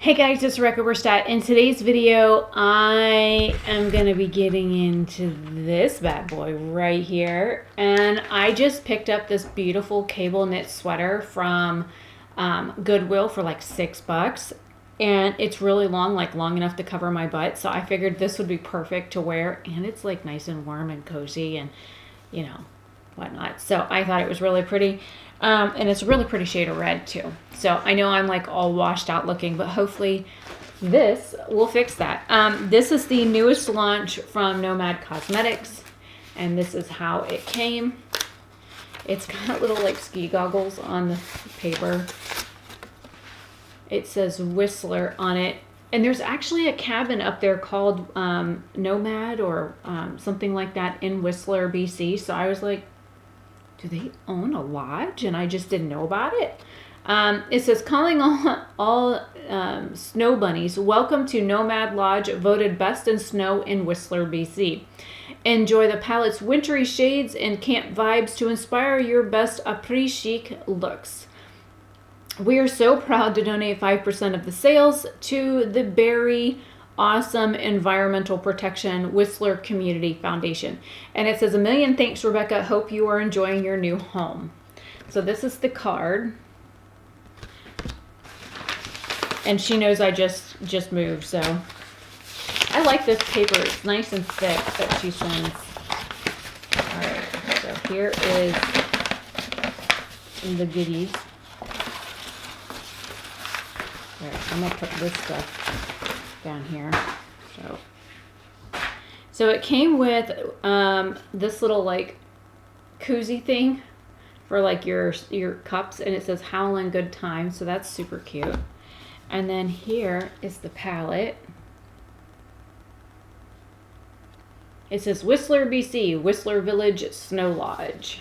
Hey guys, it's Oberstadt. In today's video, I am going to be getting into this bad boy right here. And I just picked up this beautiful cable knit sweater from Goodwill for like $6. And it's really long, like long enough to cover my butt. So I figured this would be perfect to wear. And it's like nice and warm and cozy and, you know, whatnot. So I thought it was really pretty. And it's a really pretty shade of red too. So I know I'm like all washed out looking, but hopefully this will fix that. This is the newest launch from Nomad Cosmetics, and this is how it came. It's got little like ski goggles on the paper. It says Whistler on it. And there's actually a cabin up there called Nomad or something like that in Whistler, BC. So I was like, do they own a lodge? And I just didn't know about it. It says, calling all snow bunnies, welcome to Nomad Lodge, voted best in snow in Whistler, BC. Enjoy the palette's wintry shades and camp vibes to inspire your best après-chic looks. We are so proud to donate 5% of the sales to the Berry Awesome Environmental Protection Whistler Community Foundation. And it says, a million thanks, Rebecca. Hope you are enjoying your new home. So this is the card. And she knows I just moved, so I like this paper. It's nice and thick that she sends. All right, so here is the goodies. All right, I'm gonna put this stuff down here. So it came with this little like koozie thing for like your cups, and it says Howlin' Good Time, so that's super cute. And then here is the palette. It says Whistler, BC, Whistler Village Snow Lodge.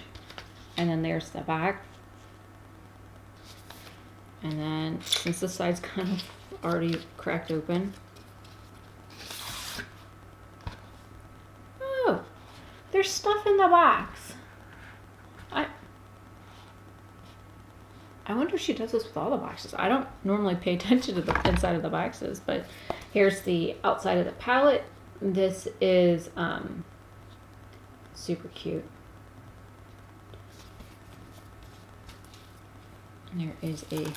And then there's the back. And then since this side's kind of already cracked open. Oh, there's stuff in the box. I wonder if she does this with all the boxes. I don't normally pay attention to the inside of the boxes, but here's the outside of the palette. This is super cute. And there is a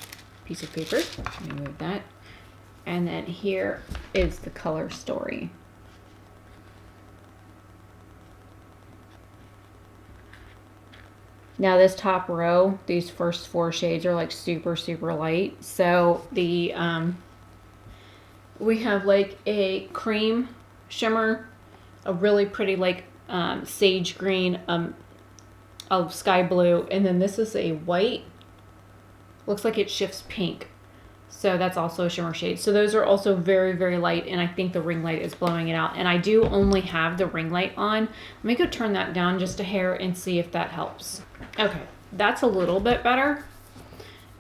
piece of paper. Let me move that. And then here is the color story. Now this top row, these first 4 shades are like super, super light. So the we have like a cream shimmer, a really pretty like sage green, a sky blue, and then this is a white. Looks like it shifts pink. So that's also a shimmer shade. So those are also very, very light, and I think the ring light is blowing it out. And I do only have the ring light on. Let me go turn that down just a hair and see if that helps. Okay, that's a little bit better.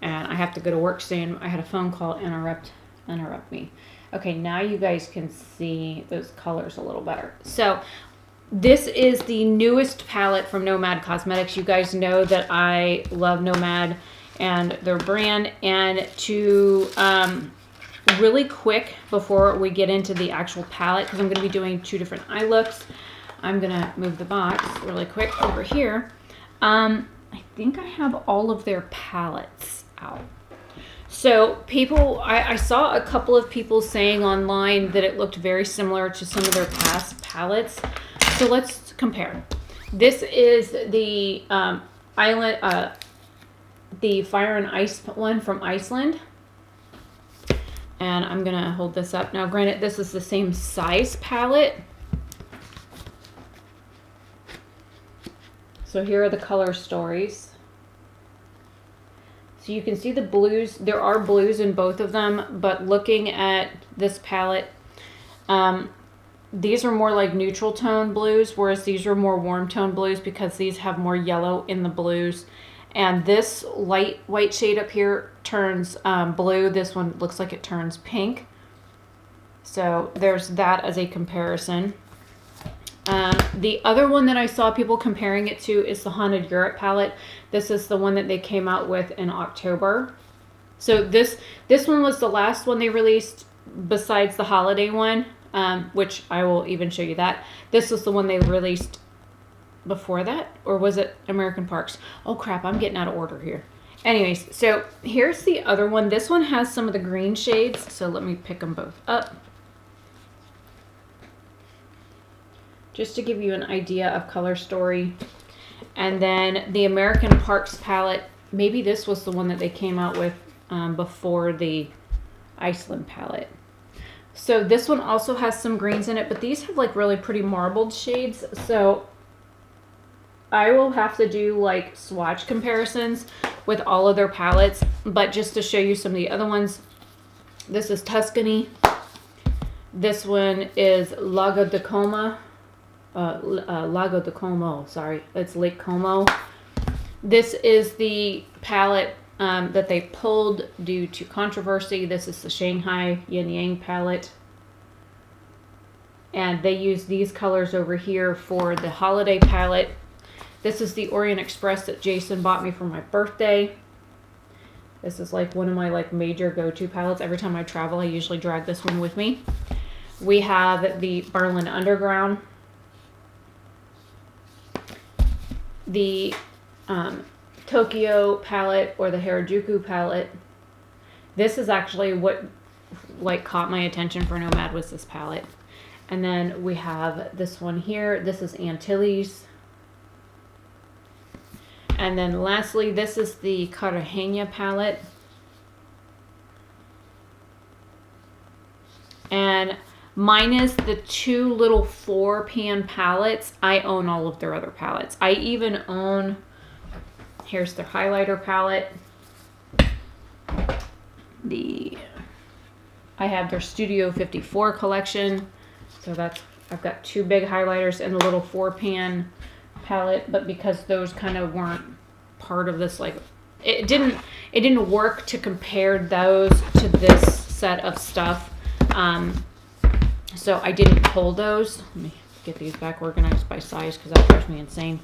And I have to go to work soon. I had a phone call interrupt me. Okay, now you guys can see those colors a little better. So this is the newest palette from Nomad Cosmetics. You guys know that I love Nomad and their brand. And to really quick before we get into the actual palette, because I'm going to be doing 2 different eye looks, I'm going to move the box really quick over here. I think I have all of their palettes out. So people, I saw a couple of people saying online that it looked very similar to some of their past palettes. So let's compare. This is the the Fire and Ice one from Iceland. And I'm going to hold this up. Now, granted, this is the same size palette. So here are the color stories. So you can see the blues. There are blues in both of them, but looking at this palette, these are more like neutral tone blues, whereas these are more warm tone blues because these have more yellow in the blues. And this light white shade up here turns blue. This one looks like it turns pink. So there's that as a comparison. The other one that I saw people comparing it to is the Haunted Europe palette. This is the one that they came out with in October. So this one was the last one they released besides the holiday one, which I will even show you that. This was the one they released before that, or was it American Parks? Oh crap, I'm getting out of order here. Anyways, so here's the other one. This one has some of the green shades, so let me pick them both up. Just to give you an idea of color story. And then the American Parks palette, maybe this was the one that they came out with before the Iceland palette. So this one also has some greens in it, but these have like really pretty marbled shades. So I will have to do like swatch comparisons with all of their palettes, but just to show you some of the other ones, this is Tuscany. This one is Lago di Como. Lago di Como, sorry, it's Lake Como. This is the palette that they pulled due to controversy. This is the Shanghai Yin Yang palette. And they use these colors over here for the holiday palette. This is the Orient Express that Jason bought me for my birthday. This is like one of my like major go-to palettes. Every time I travel, I usually drag this one with me. We have the Berlin Underground. The Tokyo palette or the Harajuku palette. This is actually what like caught my attention for Nomad, was this palette. And then we have this one here. This is Antilles. And then lastly, this is the Cartagena palette. And minus the two little 4-pan palettes, I own all of their other palettes. I even own, here's their highlighter palette. I have their Studio 54 collection. So that's, I've got 2 big highlighters and a little 4-pan palette, but because those kind of weren't part of this, like it didn't work to compare those to this set of stuff, so I didn't pull those. Let me get these back organized by size because that drives me insane.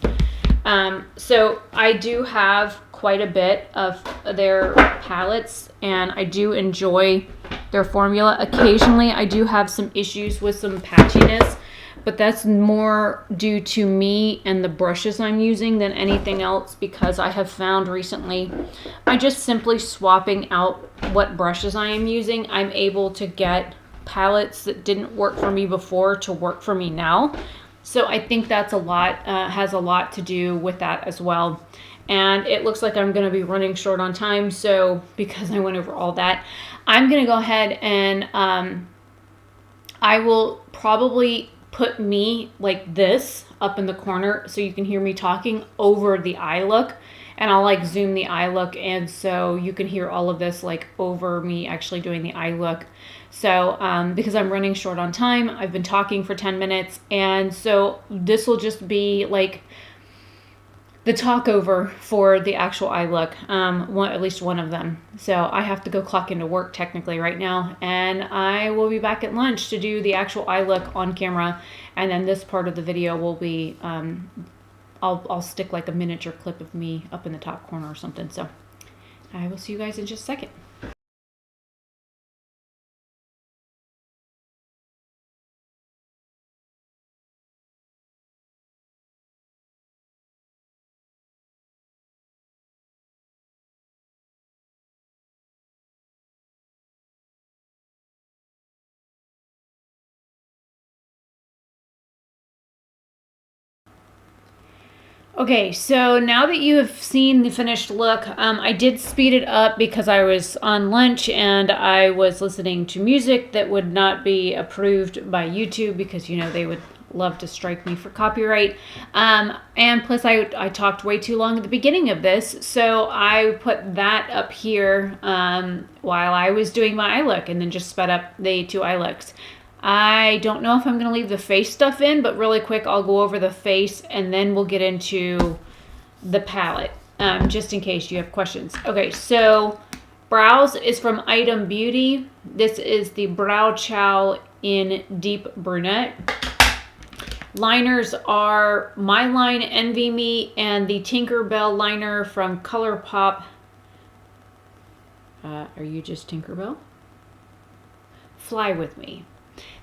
So I do have quite a bit of their palettes, and I do enjoy their formula. Occasionally I do have some issues with some patchiness, but that's more due to me and the brushes I'm using than anything else, because I have found recently by just simply swapping out what brushes I am using, I'm able to get palettes that didn't work for me before to work for me now. So I think that's a lot, has a lot to do with that as well. And it looks like I'm going to be running short on time, so because I went over all that, I'm going to go ahead and I will probably put me like this up in the corner so you can hear me talking over the eye look, and I'll like zoom the eye look, and so you can hear all of this like over me actually doing the eye look. So because I'm running short on time, I've been talking for 10 minutes, and so this will just be like the talk over for the actual eye look, at least one of them. So I have to go clock into work technically right now, and I will be back at lunch to do the actual eye look on camera, and then this part of the video will be, I'll stick like a miniature clip of me up in the top corner or something. So I will see you guys in just a second. Okay, so now that you have seen the finished look, I did speed it up because I was on lunch and I was listening to music that would not be approved by YouTube, because you know they would love to strike me for copyright. And plus I talked way too long at the beginning of this, so I put that up here while I was doing my eye look, and then just sped up the 2 eye looks. I don't know if I'm going to leave the face stuff in, but really quick, I'll go over the face and then we'll get into the palette, just in case you have questions. Okay, so brows is from Item Beauty. This is the Brow Chow in Deep Brunette. Liners are My Line Envy Me and the Tinkerbell liner from ColourPop. Are you just Tinkerbell? Fly with me.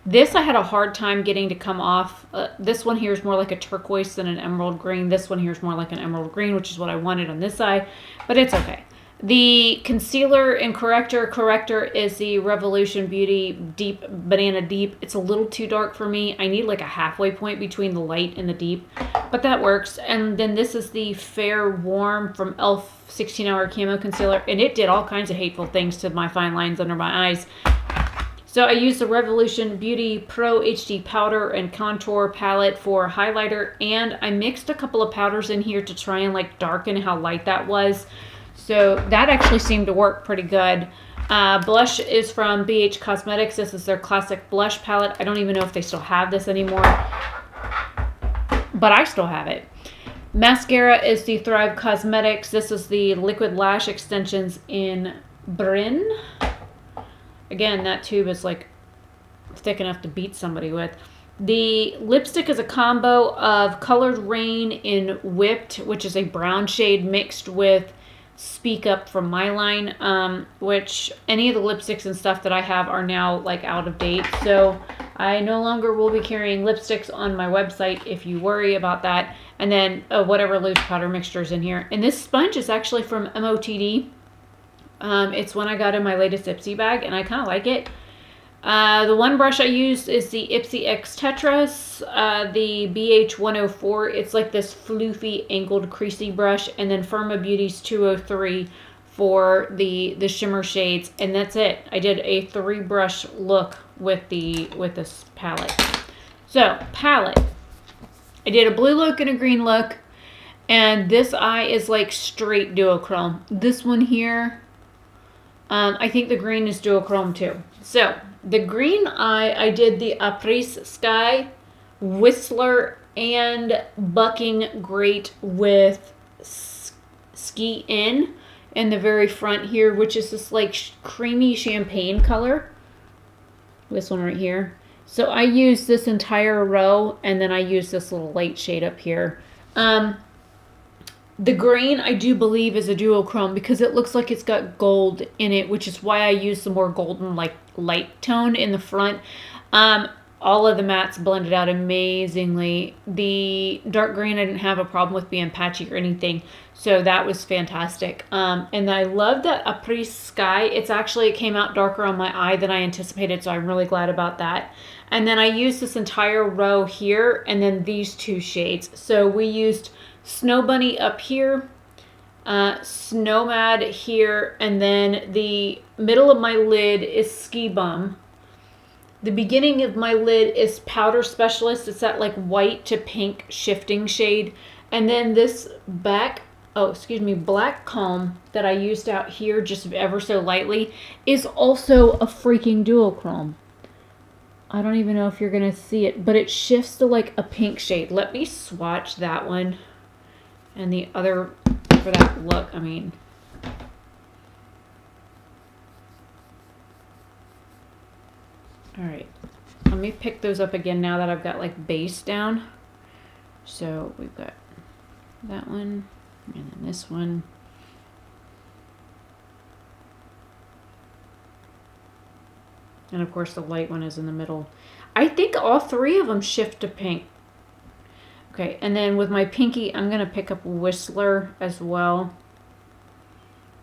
This I had a hard time getting to come off. This one here is more like a turquoise than an emerald green. This one here is more like an emerald green, which is what I wanted on this side, but it's okay. The concealer and corrector is the Revolution Beauty Deep Banana Deep. It's a little too dark for me. I need like a halfway point between the light and the deep, but that works. And then this is the Fair Warm from e.l.f. 16-Hour Camo Concealer, and it did all kinds of hateful things to my fine lines under my eyes. So I used the Revolution Beauty Pro HD Powder and Contour Palette for highlighter, and I mixed a couple of powders in here to try and like darken how light that was. So that actually seemed to work pretty good. Blush is from BH Cosmetics. This is their classic blush palette. I don't even know if they still have this anymore, but I still have it. Mascara is the Thrive Cosmetics. This is the Liquid Lash Extensions in Bryn. Again, that tube is like thick enough to beat somebody with. The lipstick is a combo of Colored Rain in Whipped, which is a brown shade, mixed with Speak Up from my line, which any of the lipsticks and stuff that I have are now like out of date. So I no longer will be carrying lipsticks on my website if you worry about that. And then whatever loose powder mixtures in here. And this sponge is actually from MOTD. It's one I got in my latest Ipsy bag, and I kind of like it. The one brush I used is the Ipsy X Tetris, the BH 104. It's like this floofy, angled, creasy brush. And then Firma Beauty's 203 for the shimmer shades. And that's it. I did a 3-brush look with this palette. So, palette. I did a blue look and a green look. And this eye is like straight duochrome. This one here, I think the green is duochrome too. So, the green eye, I did the Apres Sky, Whistler, and Bucking Great with Ski in the very front here, which is this like creamy champagne color. This one right here. So I used this entire row, and then I used this little light shade up here. The green, I do believe, is a duochrome because it looks like it's got gold in it, which is why I used the more golden, like, light tone in the front. All of the mattes blended out amazingly. The dark green, I didn't have a problem with being patchy or anything, so that was fantastic. And I love that Apres Sky. It came out darker on my eye than I anticipated, so I'm really glad about that. And then I used this entire row here, and then these 2 shades. So we used Snow Bunny up here, Nomad here, and then the middle of my lid is Ski Bum. The beginning of my lid is Powder Specialist. It's that like white to pink shifting shade. And then this black comb that I used out here just ever so lightly is also a freaking duochrome. I don't even know if you're going to see it, but it shifts to like a pink shade. Let me swatch that one. And the other for that look, I mean. All right, let me pick those up again now that I've got like base down. So we've got that one and then this one. And of course the light one is in the middle. I think all 3 of them shift to pink. Okay, and then with my pinky, I'm going to pick up Whistler as well.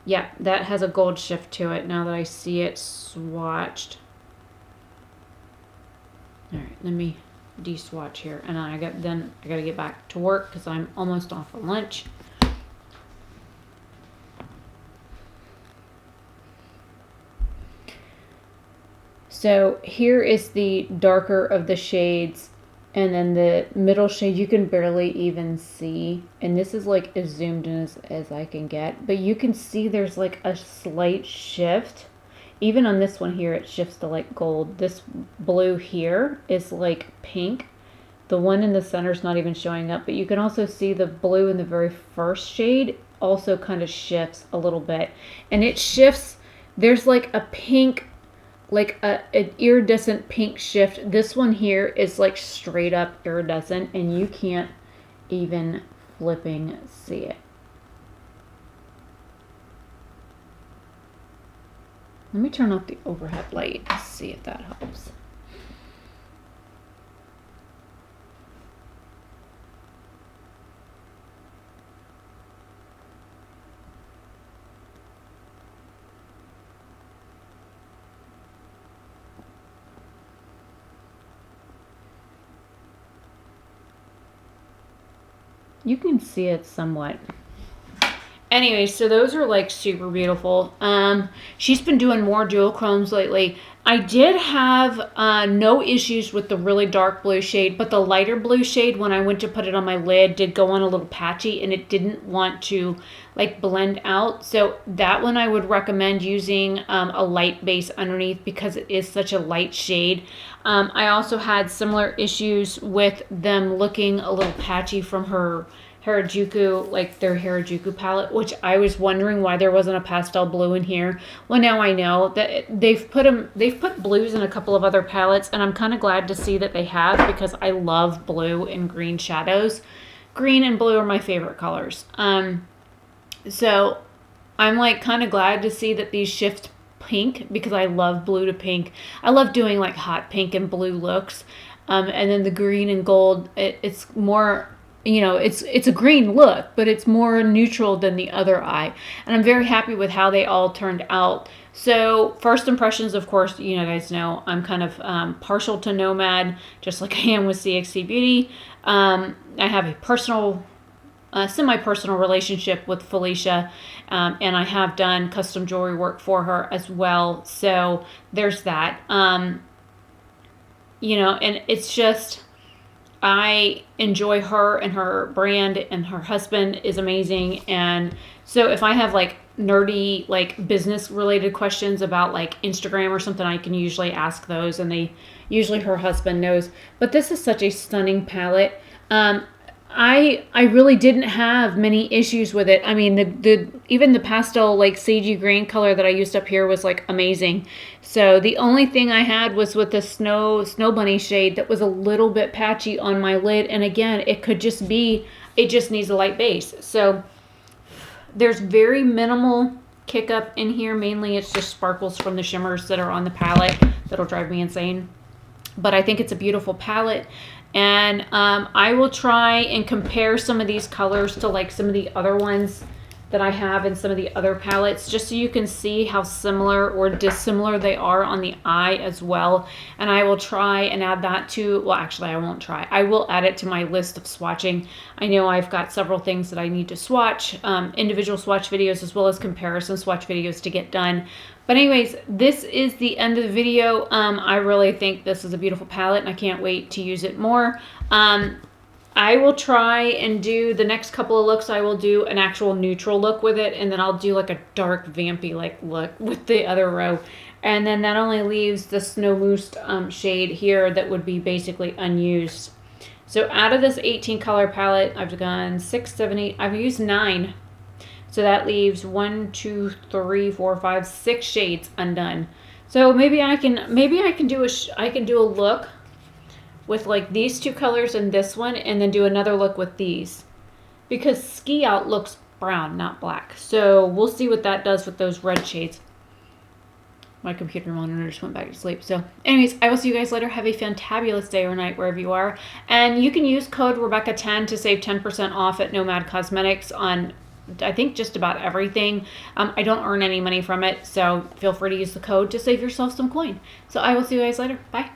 Yeah, that has a gold shift to it now that I see it swatched. All right, let me de-swatch here. And I got to get back to work because I'm almost off for lunch. So here is the darker of the shades. And then the middle shade, you can barely even see. And this is like as zoomed in as I can get. But you can see there's like a slight shift. Even on this one here, it shifts to like gold. This blue here is like pink. The one in the center is not even showing up. But you can also see the blue in the very first shade also kind of shifts a little bit. And it shifts, there's like a pink, like an iridescent pink shift. This one here is like straight up iridescent, and you can't even flipping see it. Let me turn off the overhead light and see if that helps. You can see it somewhat. Anyway, so those are like super beautiful. She's been doing more duochromes lately. I did have no issues with the really dark blue shade, but the lighter blue shade, when I went to put it on my lid, did go on a little patchy and it didn't want to like blend out. So that one I would recommend using a light base underneath because it is such a light shade. I also had similar issues with them looking a little patchy from her Harajuku, like their Harajuku palette, which I was wondering why there wasn't a pastel blue in here. Well, now I know that they've put blues in a couple of other palettes, and I'm kind of glad to see that they have because I love blue and green shadows. Green and blue are my favorite colors. So I'm like kind of glad to see that these shift pink because I love blue to pink. I love doing like hot pink and blue looks. And then the green and gold, it's more, you know, it's a green look, but it's more neutral than the other eye. And I'm very happy with how they all turned out. So first impressions, of course, you guys know I'm kind of partial to Nomad, just like I am with CXC Beauty. I have a personal semi-personal relationship with Felicia, and I have done custom jewelry work for her as well. So there's that. You know, and it's just, I enjoy her and her brand, and her husband is amazing. And so if I have like nerdy, like business related questions about like Instagram or something, I can usually ask those, and usually her husband knows. But this is such a stunning palette. I really didn't have many issues with it. I mean, even the pastel like sagey green color that I used up here was like amazing. So the only thing I had was with the snow bunny shade that was a little bit patchy on my lid. And again, it could just be, it just needs a light base. So there's very minimal kick up in here. Mainly it's just sparkles from the shimmers that are on the palette that'll drive me insane. But I think it's a beautiful palette. And I will try and compare some of these colors to like some of the other ones that I have in some of the other palettes, just so you can see how similar or dissimilar they are on the eye as well. And I will try and add that to, well, actually I won't try. I will add it to my list of swatching. I know I've got several things that I need to swatch, individual swatch videos as well as comparison swatch videos to get done. But anyways, this is the end of the video. I really think this is a beautiful palette and I can't wait to use it more. I will try and do the next couple of looks. I will do an actual neutral look with it, and then I'll do like a dark vampy like look with the other row. And then that only leaves the Snow Mousse shade here that would be basically unused. So out of this 18 color palette, I've done 6, 7, 8, I've used 9. So that leaves 1, 2, 3, 4, 5, 6 shades undone. So maybe I can do a look with like these two colors and this one, and then do another look with these, because Ski Out looks brown, not black. So we'll see what that does with those red shades. My computer monitor just went back to sleep. So anyways, I will see you guys later. Have a fantabulous day or night wherever you are. And you can use code Rebecca10 to save 10% off at Nomad Cosmetics on, I think, just about everything. I don't earn any money from it, so feel free to use the code to save yourself some coin. So I will see you guys later. Bye.